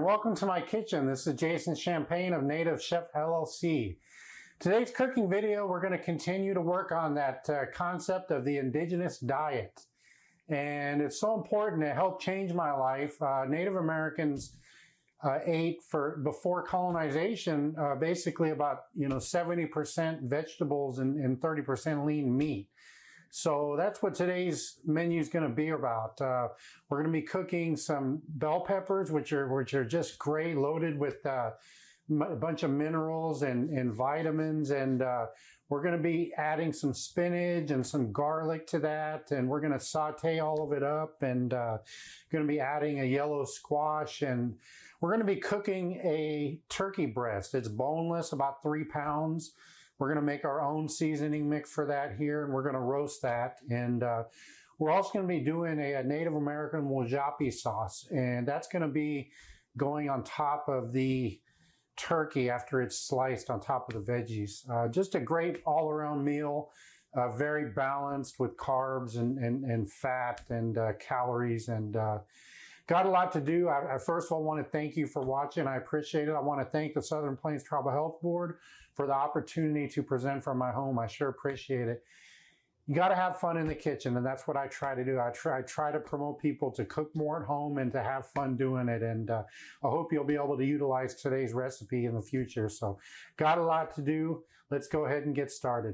and welcome to my kitchen. This is Jason Champagne of Native Chef LLC. Today's cooking video, we're going to continue to work on that concept of the indigenous diet. And it's so important. It helped change my life. Native Americans ate before colonization basically about 70% vegetables and 30% lean meat. So that's what today's menu is going to be about. We're going to be cooking some bell peppers, which are just great, loaded with a bunch of minerals and vitamins. And we're going to be adding some spinach and some garlic to that. And we're going to saute all of it up, and going to be adding a yellow squash. And we're going to be cooking a turkey breast. It's boneless, about 3 pounds. We're going to make our own seasoning mix for that here, and we're going to roast that. And we're also going to be doing a Native American Wajope sauce, and that's going to be going on top of the turkey after it's sliced on top of the veggies. Just a great all-around meal, very balanced with carbs and fat and calories, and got a lot to do. I first of all want to thank you for watching. I appreciate it. I want to thank the Southern Plains Tribal Health Board for the opportunity to present from my home. I sure appreciate it. You got to have fun in the kitchen, and that's what I try to do. I try to promote people to cook more at home and to have fun doing it. And I hope you'll be able to utilize today's recipe in the future. So got a lot to do. Let's go ahead and get started.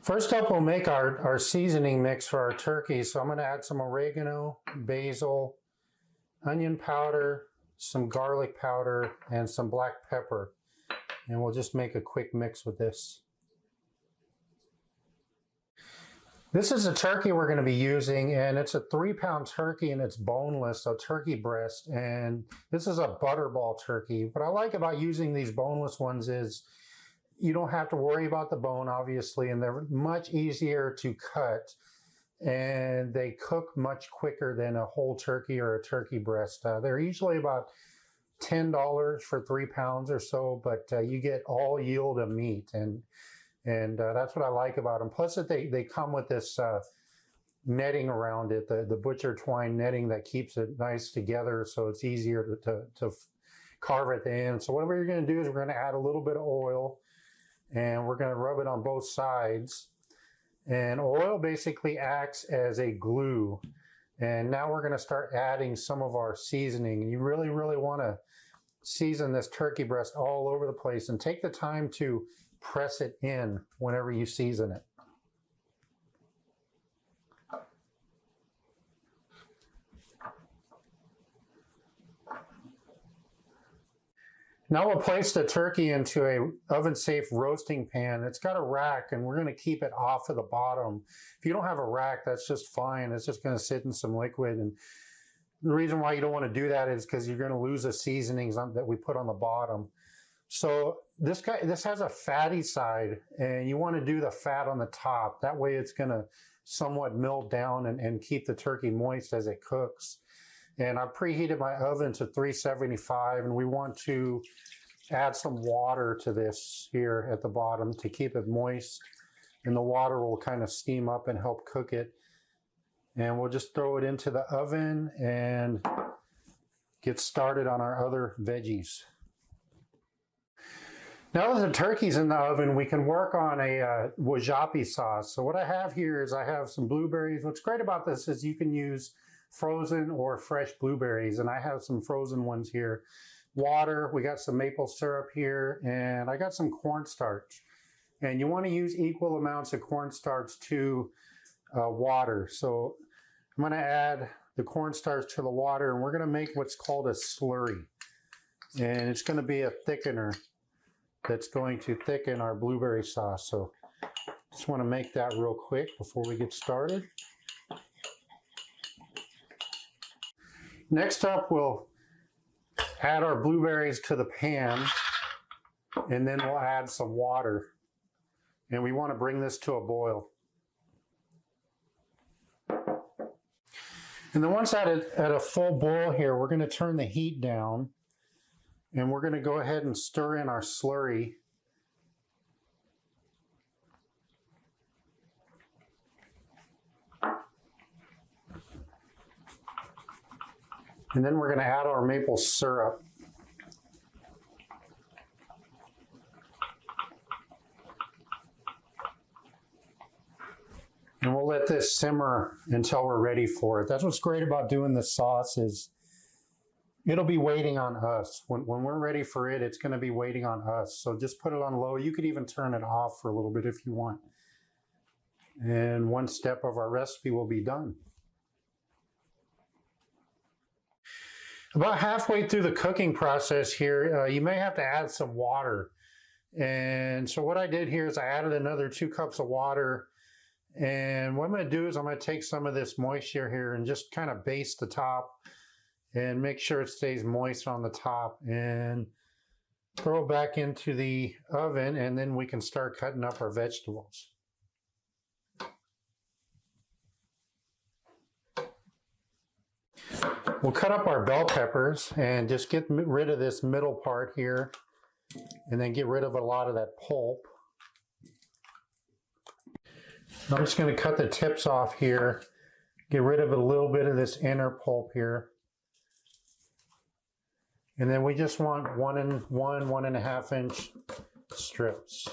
First up, we'll make our seasoning mix for our turkey. So I'm going to add some oregano, basil, onion powder, some garlic powder, and some black pepper. And we'll just make a quick mix with this. This is a turkey we're going to be using, and it's a 3-pound turkey, and it's boneless, so turkey breast. And this is a butterball turkey. What I like about using these boneless ones is you don't have to worry about the bone, obviously, and they're much easier to cut, and they cook much quicker than a whole turkey or a turkey breast. They're usually about $10 for 3 pounds or so, but you get all yield of meat, and that's what I like about them. Plus, that they come with this netting around it, the butcher twine netting that keeps it nice together, so it's easier to carve at the end. So what we're going to do is we're going to add a little bit of oil, and we're going to rub it on both sides. And oil basically acts as a glue. And now we're going to start adding some of our seasoning. You really, really want to season this turkey breast all over the place, and take the time to press it in whenever you season it. Now we'll place the turkey into a oven-safe roasting pan. It's got a rack, and we're going to keep it off of the bottom. If you don't have a rack, that's just fine. It's just going to sit in some liquid. And the reason why you don't want to do that is because you're going to lose the seasonings that we put on the bottom. So this has a fatty side, and you want to do the fat on the top. That way it's going to somewhat melt down and keep the turkey moist as it cooks. And I preheated my oven to 375, and we want to add some water to this here at the bottom to keep it moist. And the water will kind of steam up and help cook it. And we'll just throw it into the oven and get started on our other veggies. Now that the turkey's in the oven, we can work on a Wajope sauce. So what I have here is I have some blueberries. What's great about this is you can use frozen or fresh blueberries, and I have some frozen ones here. Water, we got some maple syrup here, and I got some cornstarch. And you want to use equal amounts of cornstarch to water. So I'm going to add the cornstarch to the water, and we're going to make what's called a slurry. And it's going to be a thickener that's going to thicken our blueberry sauce. So just want to make that real quick before we get started. Next up, we'll add our blueberries to the pan, and then we'll add some water. And we want to bring this to a boil. And then once at a full boil here, we're going to turn the heat down, and we're going to go ahead and stir in our slurry. And then we're going to add our maple syrup. And we'll let this simmer until we're ready for it. That's what's great about doing the sauce is it'll be waiting on us. When we're ready for it, it's going to be waiting on us. So just put it on low. You could even turn it off for a little bit if you want. And one step of our recipe will be done. About halfway through the cooking process here, you may have to add some water. And so what I did here is I added another 2 cups of water. And what I'm going to do is I'm going to take some of this moisture here and just kind of baste the top and make sure it stays moist on the top and throw it back into the oven, and then we can start cutting up our vegetables. We'll cut up our bell peppers and just get rid of this middle part here and then get rid of a lot of that pulp. I'm just going to cut the tips off here, get rid of a little bit of this inner pulp here. And then we just want 1.5 inch strips.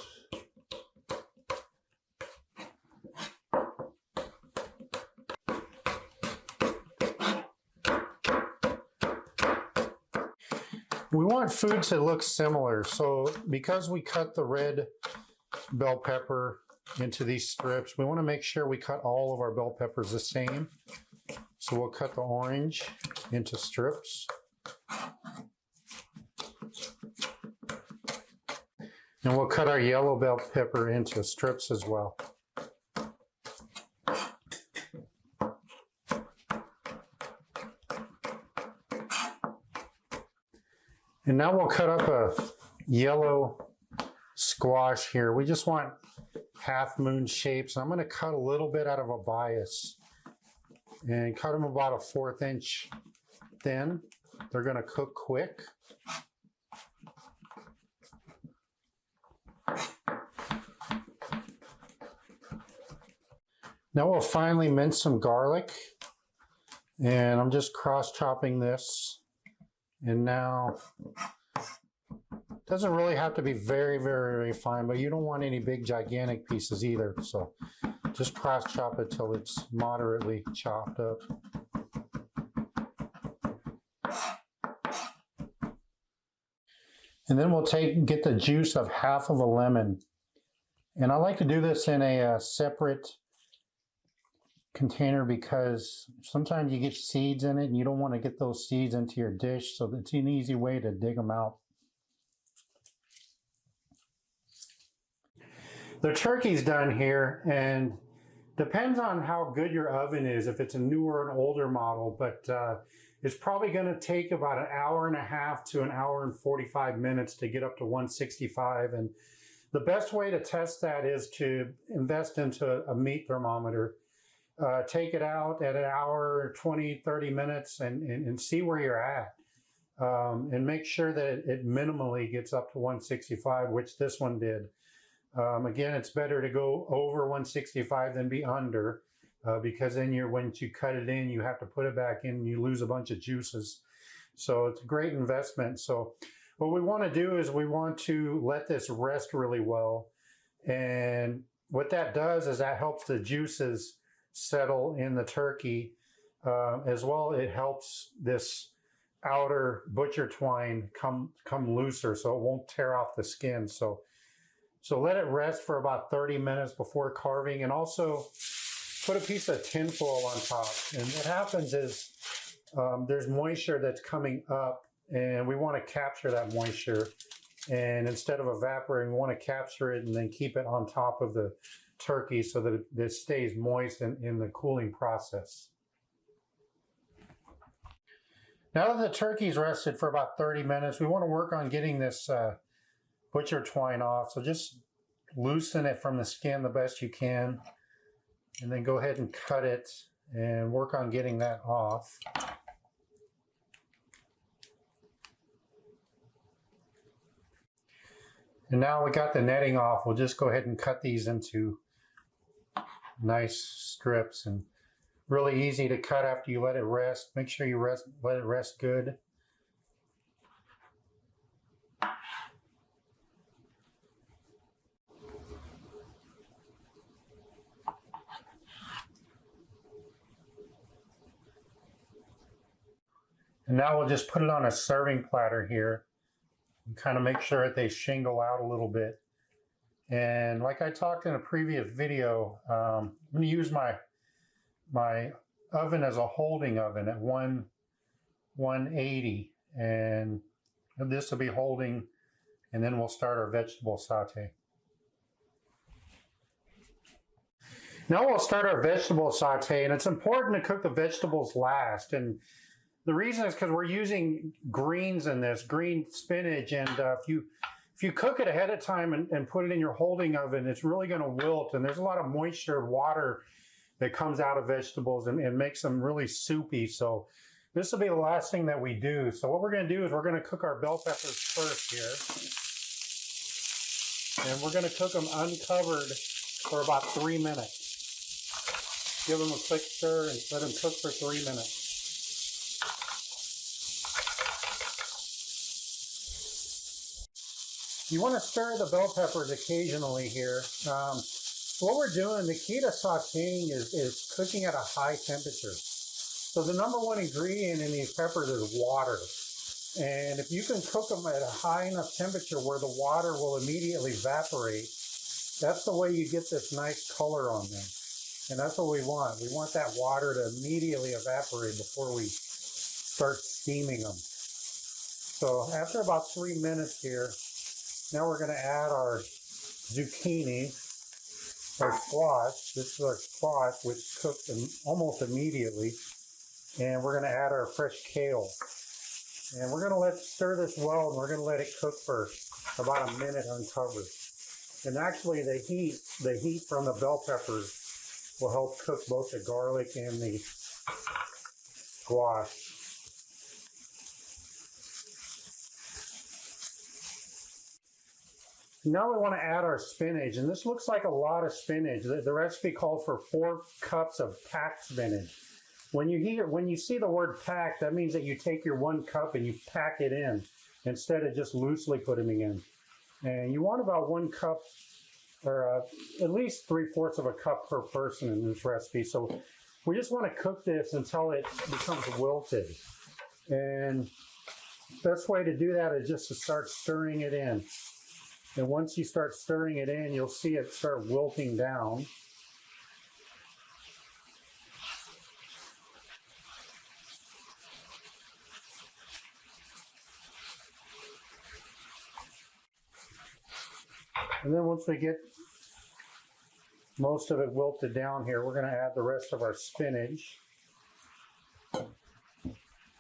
We want food to look similar, so because we cut the red bell pepper into these strips, we want to make sure we cut all of our bell peppers the same. So we'll cut the orange into strips. And we'll cut our yellow bell pepper into strips as well. And now we'll cut up a yellow squash here. We just want half moon shapes. I'm going to cut a little bit out of a bias and cut them about 1/4 inch thin. They're going to cook quick. Now we'll finally mince some garlic, and I'm just cross chopping this. And now, it doesn't really have to be very, very fine, but you don't want any big gigantic pieces either. So just cross chop it till it's moderately chopped up. And then we'll get the juice of half of a lemon. And I like to do this in a separate container because sometimes you get seeds in it and you don't want to get those seeds into your dish, so it's an easy way to dig them out. The turkey's done here, and depends on how good your oven is, if it's a newer or an older model, but it's probably going to take about 1.5 hours to 1 hour and 45 minutes to get up to 165. And the best way to test that is to invest into a meat thermometer. Take it out at 1 hour, 20, 30 minutes and see where you're at. And make sure that it minimally gets up to 165, which this one did. Again, it's better to go over 165 than be under, because then once you cut it in, you have to put it back in and you lose a bunch of juices. So it's a great investment. So what we want to do is we want to let this rest really well. And what that does is that helps the juices settle in the turkey. As well, it helps this outer butcher twine come looser so it won't tear off the skin. So let it rest for about 30 minutes before carving, and also put a piece of tin foil on top. And what happens is there's moisture that's coming up, and we want to capture that moisture. And instead of evaporating, we want to capture it and then keep it on top of the turkey so that it stays moist in the cooling process. Now that the turkey's rested for about 30 minutes, we want to work on getting this butcher twine off. So just loosen it from the skin the best you can, and then go ahead and cut it and work on getting that off. And now we got the netting off, we'll just go ahead and cut these into nice strips. And really easy to cut after you let it rest. Make sure you let it rest good. And now we'll just put it on a serving platter here and kind of make sure that they shingle out a little bit. And like I talked in a previous video, I'm going to use my oven as a holding oven at 180, and this will be holding, and then we'll start our vegetable saute. Now we'll start our vegetable saute, and it's important to cook the vegetables last. And the reason is because we're using greens in this, green spinach, and if you cook it ahead of time and put it in your holding oven, it's really going to wilt, and there's a lot of moisture and water that comes out of vegetables and makes them really soupy. So this will be the last thing that we do. So what we're going to do is we're going to cook our bell peppers first here, and we're going to cook them uncovered for about 3 minutes. Give them a quick stir and let them cook for 3 minutes. You want to stir the bell peppers occasionally here. What we're doing, the key to sauteing is cooking at a high temperature. So the number one ingredient in these peppers is water. And if you can cook them at a high enough temperature where the water will immediately evaporate, that's the way you get this nice color on them. And that's what we want. We want that water to immediately evaporate before we start steaming them. So after about 3 minutes here, now we're going to add our zucchini, our squash. This is our squash, which cooked almost immediately. And we're going to add our fresh kale. And we're going to stir this well, and we're going to let it cook for about a minute uncovered. And actually the heat from the bell peppers will help cook both the garlic and the squash. Now we want to add our spinach, and this looks like a lot of spinach. The recipe calls for 4 cups of packed spinach. When you see the word packed, that means that you take your 1 cup and you pack it in instead of just loosely putting it in. And you want about 1 cup, or at least 3/4 of a cup per person in this recipe. So we just want to cook this until it becomes wilted. And the best way to do that is just to start stirring it in. And once you start stirring it in, you'll see it start wilting down. And then once we get most of it wilted down here, we're going to add the rest of our spinach.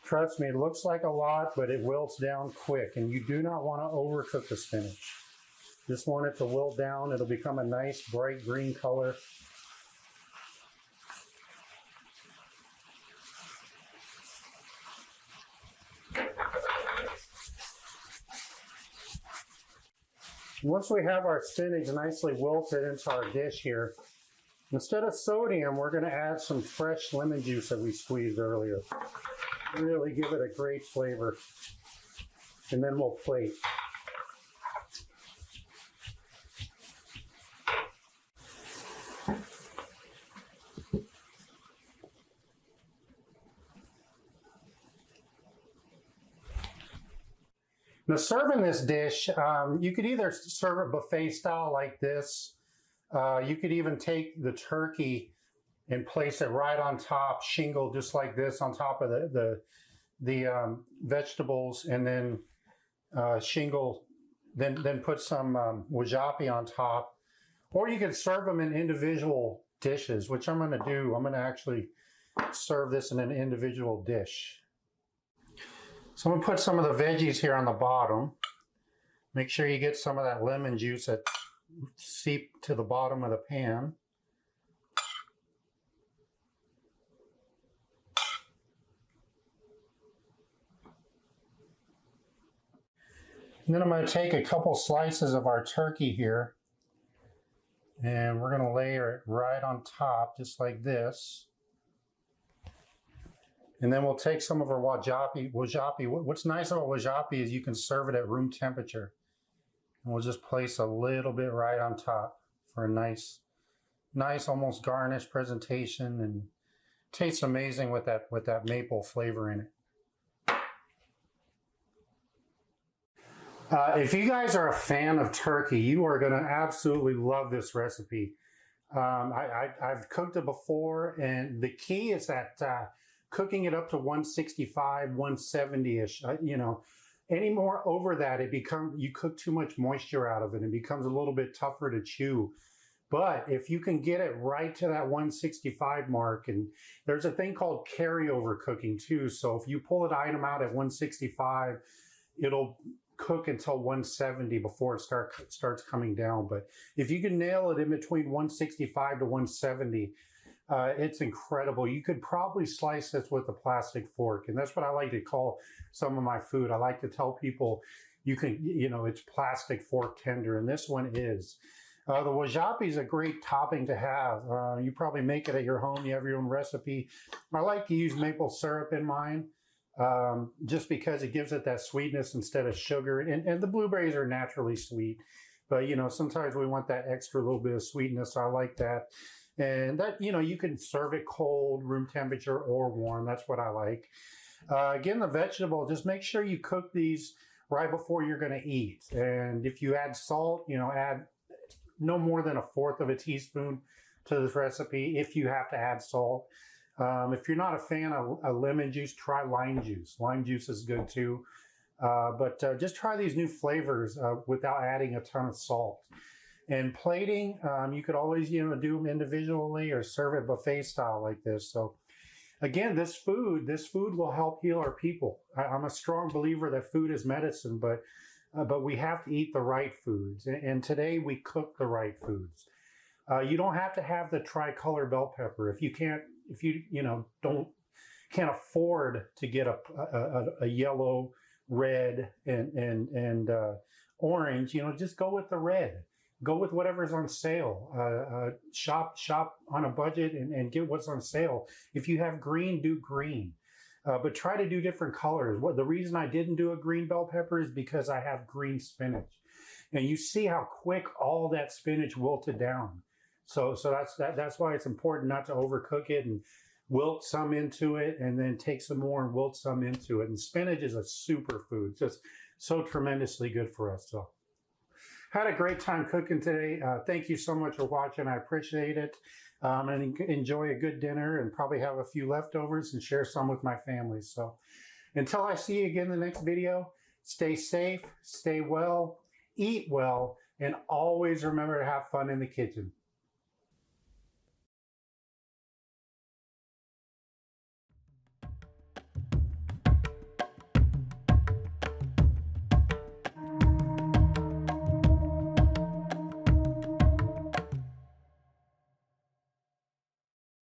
Trust me, it looks like a lot, but it wilts down quick, and you do not want to overcook the spinach. Just want it to wilt down. It'll become a nice bright green color. Once we have our spinach nicely wilted into our dish here, instead of sodium, we're going to add some fresh lemon juice that we squeezed earlier. Really give it a great flavor. And then we'll plate. Now, serving this dish, you could either serve it buffet style like this. You could even take the turkey and place it right on top, shingle just like this on top of the vegetables, and then shingle, then put some wajope on top. Or you could serve them in individual dishes, which I'm going to do. I'm going to actually serve this in an individual dish. So I'm going to put some of the veggies here on the bottom. Make sure you get some of that lemon juice that seep to the bottom of the pan. And then I'm going to take a couple slices of our turkey here, and we're going to layer it right on top, just like this. And then we'll take some of our wajope. What's nice about wajope is you can serve it at room temperature. And we'll just place a little bit right on top for a nice almost garnish presentation, and tastes amazing with that maple flavor in it. If you guys are a fan of turkey, you are going to absolutely love this recipe. I've cooked it before, and the key is that cooking it up to 165, 170-ish. Any more over that, you cook too much moisture out of it. It becomes a little bit tougher to chew. But if you can get it right to that 165 mark, and there's a thing called carryover cooking too. So if you pull an item out at 165, it'll cook until 170 before it starts coming down. But if you can nail it in between 165 to 170, it's incredible. You could probably slice this with a plastic fork, and that's what I like to call some of my food. I like to tell people it's plastic fork tender, and this one is. The wajope is a great topping to have. You probably make it at your home. You have your own recipe. I like to use maple syrup in mine, just because it gives it that sweetness instead of sugar. And the blueberries are naturally sweet, but sometimes we want that extra little bit of sweetness. So I like that. And that, you can serve it cold, room temperature, or warm. That's what I like. Again, the vegetable, just make sure you cook these right before you're going to eat. And if you add salt, add no more than 1/4 of a teaspoon to this recipe if you have to add salt. If you're not a fan of lemon juice, try lime juice. Lime juice is good too. But just try these new flavors without adding a ton of salt. And plating, you could always do them individually or serve it buffet style like this. So again, this food will help heal our people. I'm a strong believer that food is medicine, but we have to eat the right foods. And today we cook the right foods. You don't have to have the tricolor bell pepper. If you can't afford to get a yellow, red, and orange, just go with the red. Go with whatever's on sale. Shop on a budget and get what's on sale. If you have green, do green. But try to do different colors. The reason I didn't do a green bell pepper is because I have green spinach. And you see how quick all that spinach wilted down. So that's why it's important not to overcook it and wilt some into it and then take some more and wilt some into it. And spinach is a superfood. It's just so tremendously good for us. So had a great time cooking today. Thank you so much for watching. I appreciate it. And enjoy a good dinner and probably have a few leftovers and share some with my family. So until I see you again in the next video, stay safe, stay well, eat well, and always remember to have fun in the kitchen.